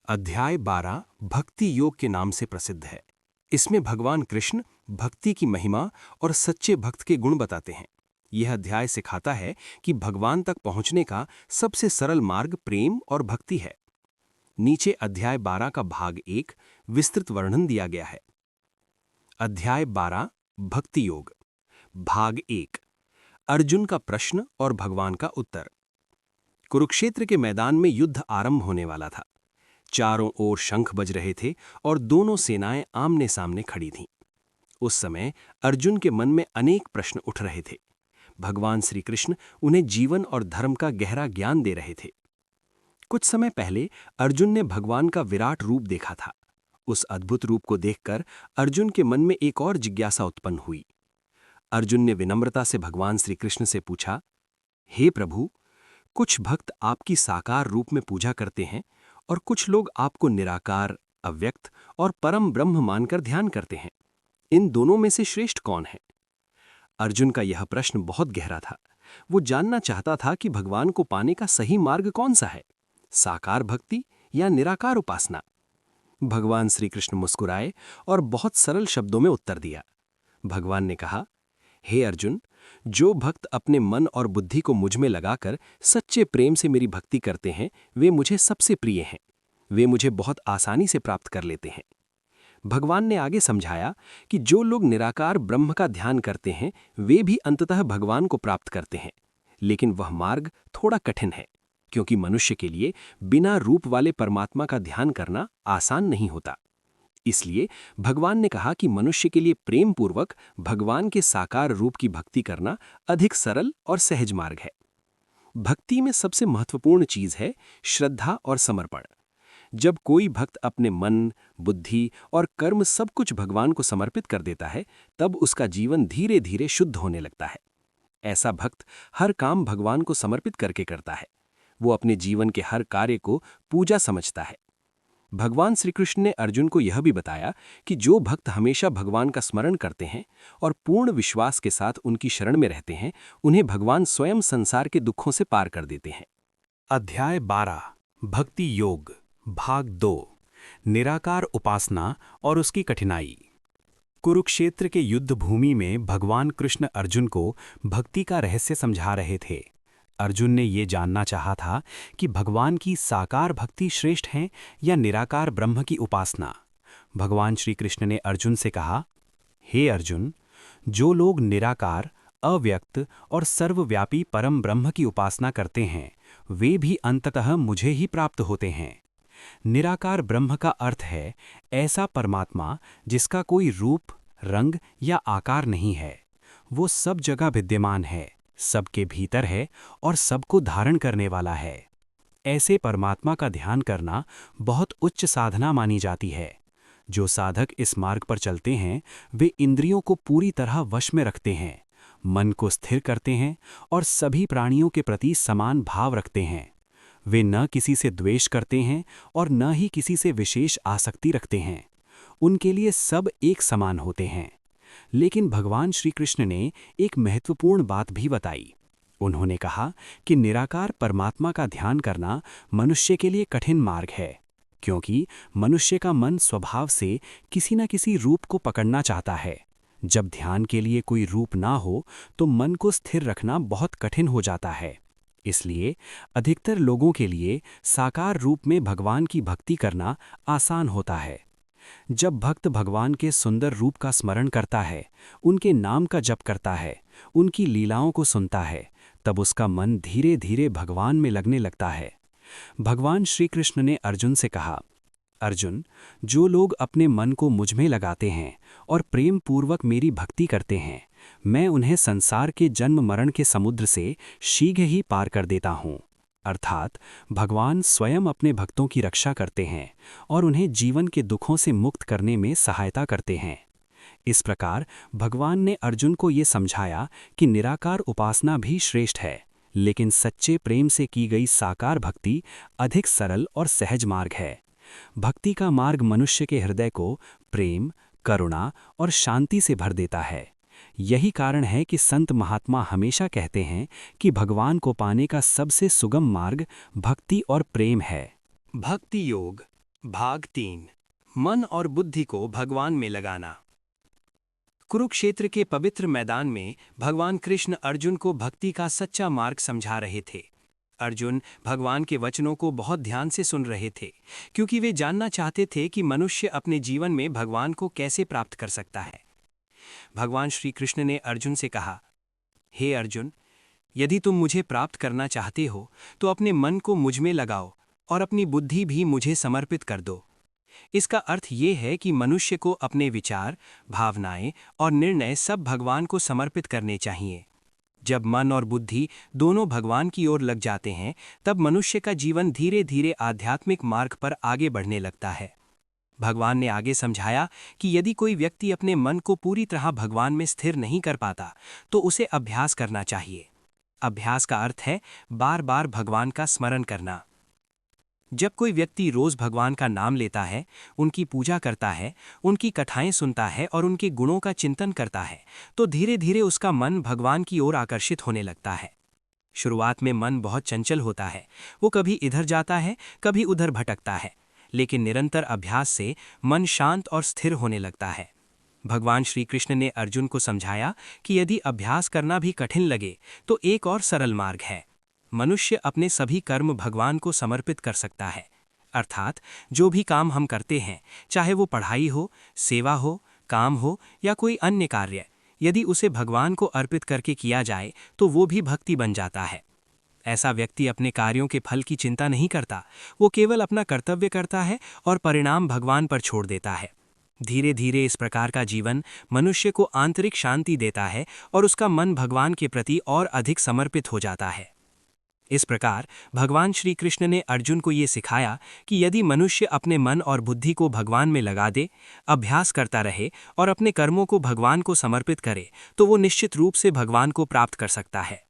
अध्याय 12 भक्ति योग के नाम से प्रसिद्ध है। इसमें भगवान कृष्ण भक्ति की महिमा और सच्चे भक्त के गुण बताते हैं। यह अध्याय सिखाता है कि भगवान तक पहुंचने का सबसे सरल मार्ग प्रेम और भक्ति है। नीचे अध्याय 12 का भाग 1 विस्तृत वर्णन दिया गया है। अध्याय 12 भक्ति योग भाग 1 अर्जुन का प्रश्न और भगवान का उत्तर। कुरुक्षेत्र के मैदान में युद्ध आरंभ होने वाला था। चारों ओर शंख बज रहे थे और दोनों सेनाएं आमने सामने खड़ी थीं। उस समय अर्जुन के मन में अनेक प्रश्न उठ रहे थे। भगवान श्री कृष्ण उन्हें जीवन और धर्म का गहरा ज्ञान दे रहे थे। कुछ समय पहले अर्जुन ने भगवान का विराट रूप देखा था। उस अद्भुत रूप को देखकर अर्जुन के मन में एक और जिज्ञासा उत्पन्न हुई। अर्जुन ने विनम्रता से भगवान श्री कृष्ण से पूछा, हे प्रभु, कुछ भक्त आपकी साकार रूप में पूजा करते हैं और कुछ लोग आपको निराकार, अव्यक्त और परम ब्रह्म मानकर ध्यान करते हैं। इन दोनों में से श्रेष्ठ कौन है? अर्जुन का यह प्रश्न बहुत गहरा था। वो जानना चाहता था कि भगवान को पाने का सही मार्ग कौन सा है, साकार भक्ति या निराकार उपासना। भगवान श्री कृष्ण मुस्कुराए और बहुत सरल शब्दों में उत्तर दिया। भगवान ने कहा, हे अर्जुन, जो भक्त अपने मन और बुद्धि को मुझ में लगाकर सच्चे प्रेम से मेरी भक्ति करते हैं, वे मुझे सबसे प्रिय हैं। वे मुझे बहुत आसानी से प्राप्त कर लेते हैं। भगवान ने आगे समझाया कि जो लोग निराकार ब्रह्म का ध्यान करते हैं, वे भी अंततः भगवान को प्राप्त करते हैं। लेकिन वह मार्ग थोड़ा कठिन है, क्योंकि मनुष्य के लिए बिना रूप वाले परमात्मा का ध्यान करना आसान नहीं होता। इसलिए भगवान ने कहा कि मनुष्य के लिए प्रेम पूर्वक भगवान के साकार रूप की भक्ति करना अधिक सरल और सहज मार्ग है। भक्ति में सबसे महत्वपूर्ण चीज है श्रद्धा और समर्पण। जब कोई भक्त अपने मन, बुद्धि और कर्म सब कुछ भगवान को समर्पित कर देता है, तब उसका जीवन धीरे धीरे शुद्ध होने लगता है। ऐसा भक्त हर काम भगवान को समर्पित करके करता है। वो अपने जीवन के हर कार्य को पूजा समझता है। भगवान श्री कृष्ण ने अर्जुन को यह भी बताया कि जो भक्त हमेशा भगवान का स्मरण करते हैं और पूर्ण विश्वास के साथ उनकी शरण में रहते हैं, उन्हें भगवान स्वयं संसार के दुखों से पार कर देते हैं। अध्याय 12 भक्ति योग भाग 2 निराकार उपासना और उसकी कठिनाई। कुरुक्षेत्र के युद्ध भूमि में भगवान कृष्ण अर्जुन को भक्ति का रहस्य समझा रहे थे। अर्जुन ने ये जानना चाहा था कि भगवान की साकार भक्ति श्रेष्ठ है या निराकार ब्रह्म की उपासना। भगवान श्री कृष्ण ने अर्जुन से कहा, हे अर्जुन, जो लोग निराकार, अव्यक्त और सर्वव्यापी परम ब्रह्म की उपासना करते हैं, वे भी अंततः मुझे ही प्राप्त होते हैं। निराकार ब्रह्म का अर्थ है ऐसा परमात्मा जिसका कोई रूप, रंग या आकार नहीं है। वो सब जगह विद्यमान है, सबके भीतर है और सबको धारण करने वाला है। ऐसे परमात्मा का ध्यान करना बहुत उच्च साधना मानी जाती है। जो साधक इस मार्ग पर चलते हैं, वे इंद्रियों को पूरी तरह वश में रखते हैं, मन को स्थिर करते हैं और सभी प्राणियों के प्रति समान भाव रखते हैं। वे न किसी से द्वेष करते हैं और न ही किसी से विशेष आसक्ति रखते हैं। उनके लिए सब एक समान होते हैं। लेकिन भगवान श्री कृष्ण ने एक महत्वपूर्ण बात भी बताई। उन्होंने कहा कि निराकार परमात्मा का ध्यान करना मनुष्य के लिए कठिन मार्ग है, क्योंकि मनुष्य का मन स्वभाव से किसी न किसी रूप को पकड़ना चाहता है। जब ध्यान के लिए कोई रूप ना हो, तो मन को स्थिर रखना बहुत कठिन हो जाता है। इसलिए अधिकतर लोगों के लिए साकार रूप में भगवान की भक्ति करना आसान होता है। जब भक्त भगवान के सुंदर रूप का स्मरण करता है, उनके नाम का जप करता है, उनकी लीलाओं को सुनता है, तब उसका मन धीरे धीरे भगवान में लगने लगता है। भगवान श्री कृष्ण ने अर्जुन से कहा, अर्जुन, जो लोग अपने मन को मुझ में लगाते हैं और प्रेम पूर्वक मेरी भक्ति करते हैं, मैं उन्हें संसार के जन्म मरण के समुद्र से शीघ्र ही पार कर देता हूँ। अर्थात भगवान स्वयं अपने भक्तों की रक्षा करते हैं और उन्हें जीवन के दुखों से मुक्त करने में सहायता करते हैं। इस प्रकार भगवान ने अर्जुन को ये समझाया कि निराकार उपासना भी श्रेष्ठ है, लेकिन सच्चे प्रेम से की गई साकार भक्ति अधिक सरल और सहज मार्ग है। भक्ति का मार्ग मनुष्य के हृदय को प्रेम, करुणा और शांति से भर देता है। यही कारण है कि संत महात्मा हमेशा कहते हैं कि भगवान को पाने का सबसे सुगम मार्ग भक्ति और प्रेम है। भक्ति योग भाग 3 मन और बुद्धि को भगवान में लगाना। कुरुक्षेत्र के पवित्र मैदान में भगवान कृष्ण अर्जुन को भक्ति का सच्चा मार्ग समझा रहे थे। अर्जुन भगवान के वचनों को बहुत ध्यान से सुन रहे थे, क्योंकि वे जानना चाहते थे कि मनुष्य अपने जीवन में भगवान को कैसे प्राप्त कर सकता है। भगवान श्री कृष्ण ने अर्जुन से कहा, हे अर्जुन, यदि तुम मुझे प्राप्त करना चाहते हो तो अपने मन को मुझ में लगाओ और अपनी बुद्धि भी मुझे समर्पित कर दो। इसका अर्थ ये है कि मनुष्य को अपने विचार, भावनाएं और निर्णय सब भगवान को समर्पित करने चाहिए। जब मन और बुद्धि दोनों भगवान की ओर लग जाते हैं, तब मनुष्य का जीवन धीरे धीरे आध्यात्मिक मार्ग पर आगे बढ़ने लगता है। भगवान ने आगे समझाया कि यदि कोई व्यक्ति अपने मन को पूरी तरह भगवान में स्थिर नहीं कर पाता, तो उसे अभ्यास करना चाहिए। अभ्यास का अर्थ है बार बार भगवान का स्मरण करना। जब कोई व्यक्ति रोज भगवान का नाम लेता है, उनकी पूजा करता है, उनकी कथाएं सुनता है और उनके गुणों का चिंतन करता है, तो धीरे धीरे उसका मन भगवान की ओर आकर्षित होने लगता है। शुरुआत में मन बहुत चंचल होता है, वो कभी इधर जाता है, कभी उधर भटकता है, लेकिन निरंतर अभ्यास से मन शांत और स्थिर होने लगता है। भगवान श्री कृष्ण ने अर्जुन को समझाया कि यदि अभ्यास करना भी कठिन लगे तो एक और सरल मार्ग है। मनुष्य अपने सभी कर्म भगवान को समर्पित कर सकता है। अर्थात जो भी काम हम करते हैं, चाहे वो पढ़ाई हो, सेवा हो, काम हो या कोई अन्य कार्य, यदि उसे भगवान को अर्पित करके किया जाए तो वो भी भक्ति बन जाता है। ऐसा व्यक्ति अपने कार्यों के फल की चिंता नहीं करता, वो केवल अपना कर्तव्य करता है और परिणाम भगवान पर छोड़ देता है। धीरे धीरे इस प्रकार का जीवन मनुष्य को आंतरिक शांति देता है और उसका मन भगवान के प्रति और अधिक समर्पित हो जाता है। इस प्रकार भगवान श्री कृष्ण ने अर्जुन को ये सिखाया कि यदि मनुष्य अपने मन और बुद्धि को भगवान में लगा दे, अभ्यास करता रहे और अपने कर्मों को भगवान को समर्पित करे, तो वो निश्चित रूप से भगवान को प्राप्त कर सकता है।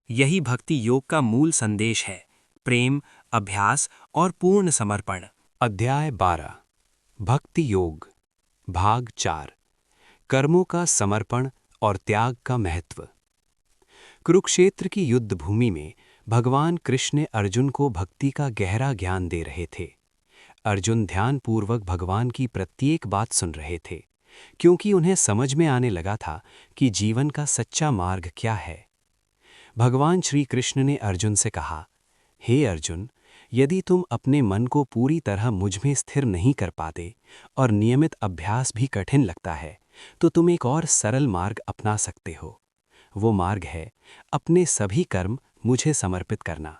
यही भक्ति योग का मूल संदेश है: प्रेम, अभ्यास और पूर्ण समर्पण। अध्याय 12 भक्ति योग भाग 4 कर्मों का समर्पण और त्याग का महत्व। कुरुक्षेत्र की युद्ध भूमि में भगवान कृष्ण ने अर्जुन को भक्ति का गहरा ज्ञान दे रहे थे। अर्जुन ध्यानपूर्वक भगवान की प्रत्येक बात सुन रहे थे, क्योंकि उन्हें समझ में आने लगा था कि जीवन का सच्चा मार्ग क्या है। भगवान श्री कृष्ण ने अर्जुन से कहा, हे अर्जुन, यदि तुम अपने मन को पूरी तरह मुझ में स्थिर नहीं कर पाते और नियमित अभ्यास भी कठिन लगता है, तो तुम एक और सरल मार्ग अपना सकते हो। वो मार्ग है अपने सभी कर्म मुझे समर्पित करना।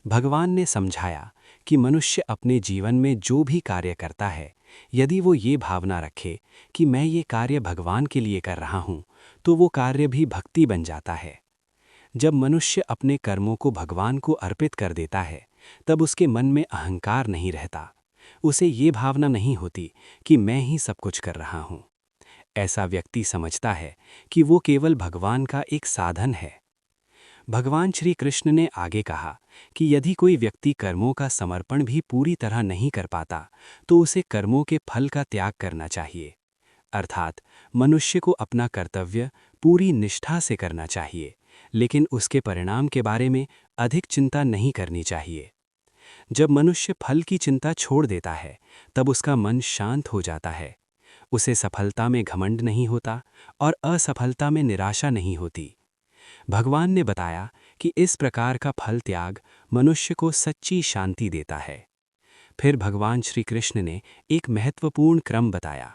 भगवान ने समझाया कि मनुष्य अपने जीवन में जो भी कार्य करता है, यदि वो ये भावना रखे कि मैं ये कार्य भगवान के लिए कर रहा हूँ, तो वो कार्य भी भक्ति बन जाता है। जब मनुष्य अपने कर्मों को भगवान को अर्पित कर देता है, तब उसके मन में अहंकार नहीं रहता। उसे ये भावना नहीं होती कि मैं ही सब कुछ कर रहा हूँ। ऐसा व्यक्ति समझता है कि वो केवल भगवान का एक साधन है। भगवान श्री कृष्ण ने आगे कहा कि यदि कोई व्यक्ति कर्मों का समर्पण भी पूरी तरह नहीं कर पाता, तो उसे कर्मों के फल का त्याग करना चाहिए। अर्थात मनुष्य को अपना कर्तव्य पूरी निष्ठा से करना चाहिए, लेकिन उसके परिणाम के बारे में अधिक चिंता नहीं करनी चाहिए। जब मनुष्य फल की चिंता छोड़ देता है, तब उसका मन शांत हो जाता है। उसे सफलता में घमंड नहीं होता और असफलता में निराशा नहीं होती। भगवान ने बताया कि इस प्रकार का फल त्याग मनुष्य को सच्ची शांति देता है। फिर भगवान श्री कृष्ण ने एक महत्वपूर्ण क्रम बताया।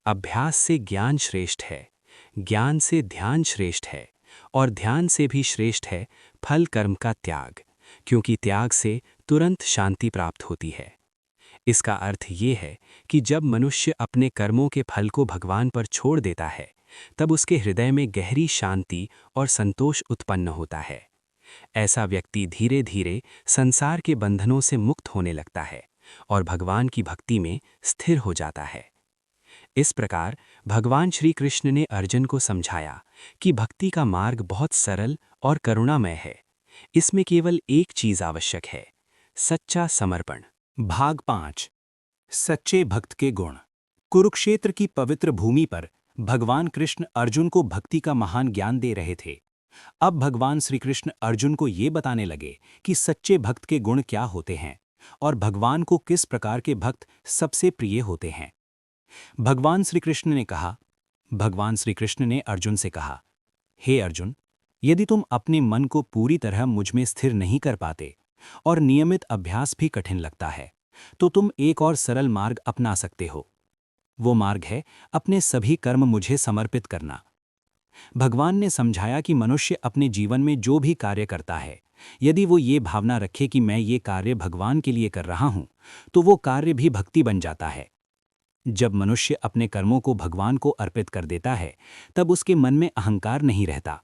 अभ्यास से ज्ञान श्रेष्ठ है, ज्ञान से ध्यान श्रेष्ठ है और ध्यान से भी श्रेष्ठ है फल कर्म का त्याग, क्योंकि त्याग से तुरंत शांति प्राप्त होती है। इसका अर्थ ये है कि जब मनुष्य अपने कर्मों के फल को भगवान पर छोड़ देता है, तब उसके हृदय में गहरी शांति और संतोष उत्पन्न होता है। ऐसा व्यक्ति धीरे धीरे संसार के बंधनों से मुक्त होने लगता है और भगवान की भक्ति में स्थिर हो जाता है। इस प्रकार भगवान श्री कृष्ण ने अर्जुन को समझाया कि भक्ति का मार्ग बहुत सरल और करुणामय है। इसमें केवल एक चीज आवश्यक है: सच्चा समर्पण। भाग 5 सच्चे भक्त के गुण। कुरुक्षेत्र की पवित्र भूमि पर भगवान कृष्ण अर्जुन को भक्ति का महान ज्ञान दे रहे थे। अब भगवान श्री कृष्ण अर्जुन को ये बताने लगे कि सच्चे भक्त के गुण क्या होते हैं और भगवान को किस प्रकार के भक्त सबसे प्रिय होते हैं। भगवान श्री कृष्ण ने कहा, भगवान श्री कृष्ण ने अर्जुन से कहा, हे अर्जुन, यदि तुम अपने मन को पूरी तरह मुझ में स्थिर नहीं कर पाते और नियमित अभ्यास भी कठिन लगता है, तो तुम एक और सरल मार्ग अपना सकते हो। वो मार्ग है अपने सभी कर्म मुझे समर्पित करना। भगवान ने समझाया कि मनुष्य अपने जीवन में जो भी कार्य करता है, यदि वो ये भावना रखे कि मैं ये कार्य भगवान के लिए कर रहा हूं, तो वो कार्य भी भक्ति बन जाता है। जब मनुष्य अपने कर्मों को भगवान को अर्पित कर देता है, तब उसके मन में अहंकार नहीं रहता।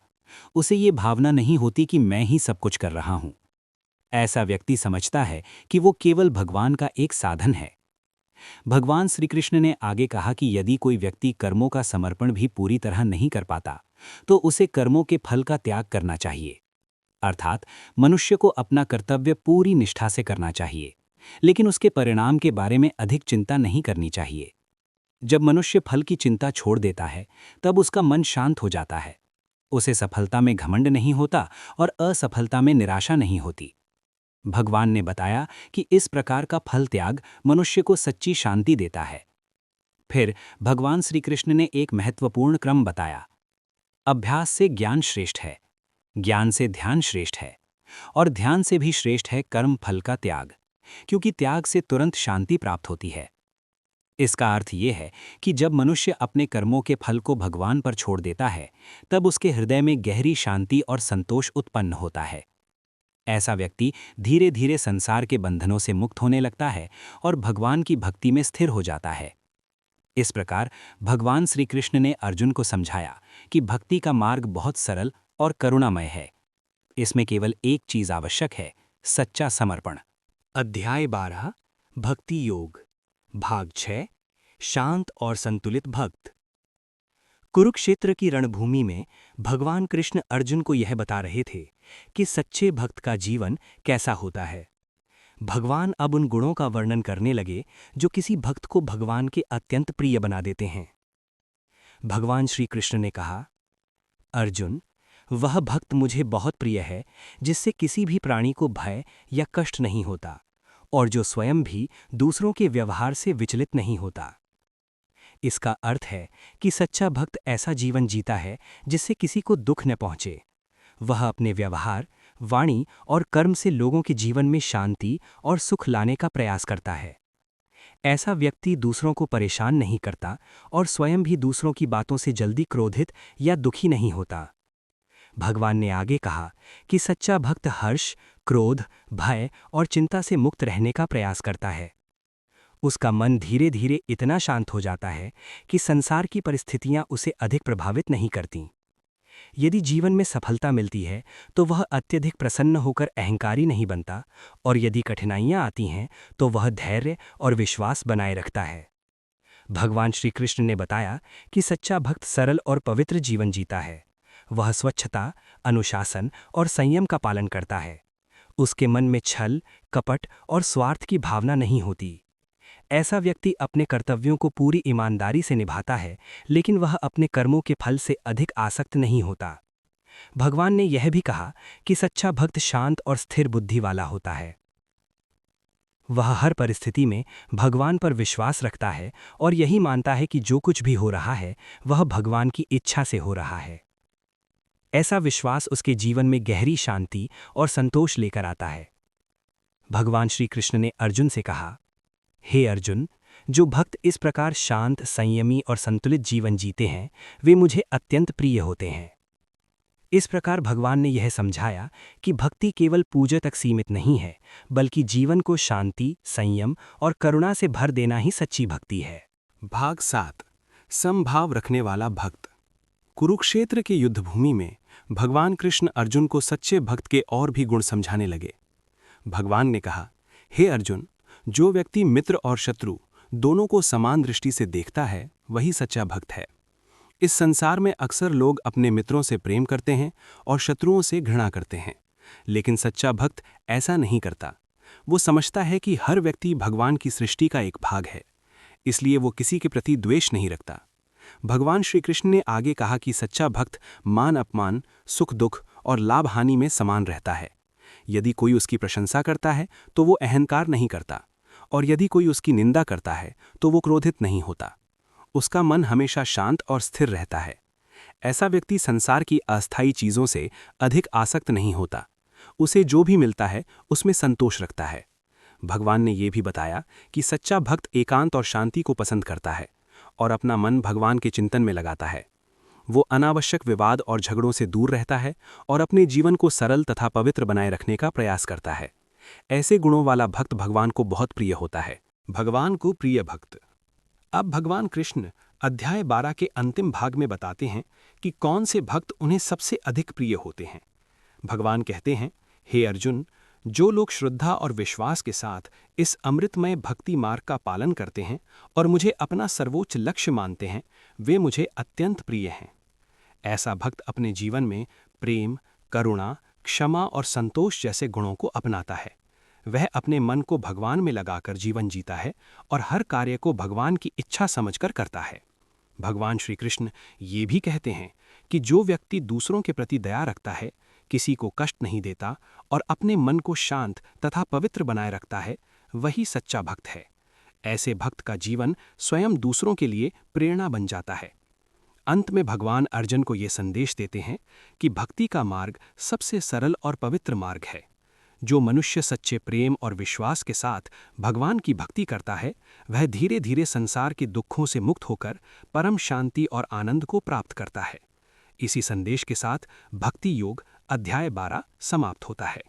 उसे ये भावना नहीं होती कि मैं ही सब कुछ कर रहा हूं। ऐसा व्यक्ति समझता है कि वो केवल भगवान का एक साधन है। भगवान श्री कृष्ण ने आगे कहा कि यदि कोई व्यक्ति कर्मों का समर्पण भी पूरी तरह नहीं कर पाता, तो उसे कर्मों के फल का त्याग करना चाहिए। अर्थात मनुष्य को अपना कर्तव्य पूरी निष्ठा से करना चाहिए, लेकिन उसके परिणाम के बारे में अधिक चिंता नहीं करनी चाहिए। जब मनुष्य फल की चिंता छोड़ देता है, तब उसका मन शांत हो जाता है। उसे सफलता में घमंड नहीं होता और असफलता में निराशा नहीं होती। भगवान ने बताया कि इस प्रकार का फल त्याग मनुष्य को सच्ची शांति देता है। फिर भगवान श्री कृष्ण ने एक महत्वपूर्ण क्रम बताया। अभ्यास से ज्ञान श्रेष्ठ है, ज्ञान से ध्यान श्रेष्ठ है, और ध्यान से भी श्रेष्ठ है कर्म फल का त्याग, क्योंकि त्याग से तुरंत शांति प्राप्त होती है। इसका अर्थ ये है कि जब मनुष्य अपने कर्मों के फल को भगवान पर छोड़ देता है, तब उसके हृदय में गहरी शांति और संतोष उत्पन्न होता है। ऐसा व्यक्ति धीरे धीरे संसार के बंधनों से मुक्त होने लगता है और भगवान की भक्ति में स्थिर हो जाता है। इस प्रकार भगवान श्री कृष्ण ने अर्जुन को समझाया कि भक्ति का मार्ग बहुत सरल और करुणामय है। इसमें केवल एक चीज आवश्यक है, सच्चा समर्पण। अध्याय 12 भक्ति योग, भाग 6 शांत और संतुलित भक्त। कुरुक्षेत्र की रणभूमि में भगवान कृष्ण अर्जुन को यह बता रहे थे कि सच्चे भक्त का जीवन कैसा होता है। भगवान अब उन गुणों का वर्णन करने लगे जो किसी भक्त को भगवान के अत्यंत प्रिय बना देते हैं। भगवान श्री कृष्ण ने कहा, अर्जुन, वह भक्त मुझे बहुत प्रिय है जिससे किसी भी प्राणी को भय या कष्ट नहीं होता और जो स्वयं भी दूसरों के व्यवहार से विचलित नहीं होता। इसका अर्थ है कि सच्चा भक्त ऐसा जीवन जीता है जिससे किसी को दुख न पहुंचे। वह अपने व्यवहार, वाणी और कर्म से लोगों के जीवन में शांति और सुख लाने का प्रयास करता है। ऐसा व्यक्ति दूसरों को परेशान नहीं करता और स्वयं भी दूसरों की बातों से जल्दी क्रोधित या दुखी नहीं होता। भगवान ने आगे कहा कि सच्चा भक्त हर्ष, क्रोध, भय और चिंता से मुक्त रहने का प्रयास करता है। उसका मन धीरे धीरे इतना शांत हो जाता है कि संसार की परिस्थितियां उसे अधिक प्रभावित नहीं करतीं। यदि जीवन में सफलता मिलती है तो वह अत्यधिक प्रसन्न होकर अहंकारी नहीं बनता, और यदि कठिनाइयां आती हैं तो वह धैर्य और विश्वास बनाए रखता है। भगवान श्री कृष्ण ने बताया कि सच्चा भक्त सरल और पवित्र जीवन जीता है। वह स्वच्छता, अनुशासन और संयम का पालन करता है। उसके मन में छल, कपट और स्वार्थ की भावना नहीं होती। ऐसा व्यक्ति अपने कर्तव्यों को पूरी ईमानदारी से निभाता है, लेकिन वह अपने कर्मों के फल से अधिक आसक्त नहीं होता। भगवान ने यह भी कहा कि सच्चा भक्त शांत और स्थिर बुद्धि वाला होता है। वह हर परिस्थिति में भगवान पर विश्वास रखता है और यही मानता है कि जो कुछ भी हो रहा है वह भगवान की इच्छा से हो रहा है। ऐसा विश्वास उसके जीवन में गहरी शांति और संतोष लेकर आता है। भगवान श्री कृष्ण ने अर्जुन से कहा, हे अर्जुन, जो भक्त इस प्रकार शांत, संयमी और संतुलित जीवन जीते हैं, वे मुझे अत्यंत प्रिय होते हैं। इस प्रकार भगवान ने यह समझाया कि भक्ति केवल पूजा तक सीमित नहीं है, बल्कि जीवन को शांति, संयम और करुणा से भर देना ही सच्ची भक्ति है। भाग 7 समभाव रखने वाला भक्त। कुरुक्षेत्र के युद्धभूमि में भगवान कृष्ण अर्जुन को सच्चे भक्त के और भी गुण समझाने लगे। भगवान ने कहा, हे अर्जुन, जो व्यक्ति मित्र और शत्रु दोनों को समान दृष्टि से देखता है, वही सच्चा भक्त है। इस संसार में अक्सर लोग अपने मित्रों से प्रेम करते हैं और शत्रुओं से घृणा करते हैं, लेकिन सच्चा भक्त ऐसा नहीं करता। वो समझता है कि हर व्यक्ति भगवान की सृष्टि का एक भाग है, इसलिए वो किसी के प्रति द्वेष नहीं रखता। भगवान श्री कृष्ण ने आगे कहा कि सच्चा भक्त मान अपमान, सुख दुख और लाभ हानि में समान रहता है। यदि कोई उसकी प्रशंसा करता है तो वो अहंकार नहीं करता, और यदि कोई उसकी निंदा करता है तो वो क्रोधित नहीं होता। उसका मन हमेशा शांत और स्थिर रहता है। ऐसा व्यक्ति संसार की अस्थायी चीज़ों से अधिक आसक्त नहीं होता। उसे जो भी मिलता है उसमें संतोष रखता है। भगवान ने ये भी बताया कि सच्चा भक्त एकांत और शांति को पसंद करता है और अपना मन भगवान के चिंतन में लगाता है। वो अनावश्यक विवाद और झगड़ों से दूर रहता है और अपने जीवन को सरल तथा पवित्र बनाए रखने का प्रयास करता है। ऐसे गुणों वाला भक्त भगवान को बहुत प्रिय होता है। भगवान को प्रिय भक्त। अब भगवान कृष्ण अध्याय 12 के अंतिम भाग में बताते हैं कि कौन से भक्त उन्हें सबसे अधिक प्रिय होते हैं। भगवान कहते हैं, हे अर्जुन, जो लोग श्रद्धा और विश्वास के साथ इस अमृतमय भक्ति मार्ग का पालन करते हैं और मुझे अपना सर्वोच्च लक्ष्य मानते हैं, वे मुझे अत्यंत प्रिय हैं। ऐसा भक्त अपने जीवन में प्रेम, करुणा, क्षमा और संतोष जैसे गुणों को अपनाता है। वह अपने मन को भगवान में लगाकर जीवन जीता है और हर कार्य को भगवान की इच्छा समझकर करता है। भगवान श्री कृष्ण ये भी कहते हैं कि जो व्यक्ति दूसरों के प्रति दया रखता है, किसी को कष्ट नहीं देता और अपने मन को शांत तथा पवित्र बनाए रखता है, वही सच्चा भक्त है। ऐसे भक्त का जीवन स्वयं दूसरों के लिए प्रेरणा बन जाता है। अंत में भगवान अर्जुन को ये संदेश देते हैं कि भक्ति का मार्ग सबसे सरल और पवित्र मार्ग है। जो मनुष्य सच्चे प्रेम और विश्वास के साथ भगवान की भक्ति करता है, वह धीरे धीरे संसार के दुखों से मुक्त होकर परम शांति और आनंद को प्राप्त करता है। इसी संदेश के साथ भक्ति योग अध्याय 12 समाप्त होता है।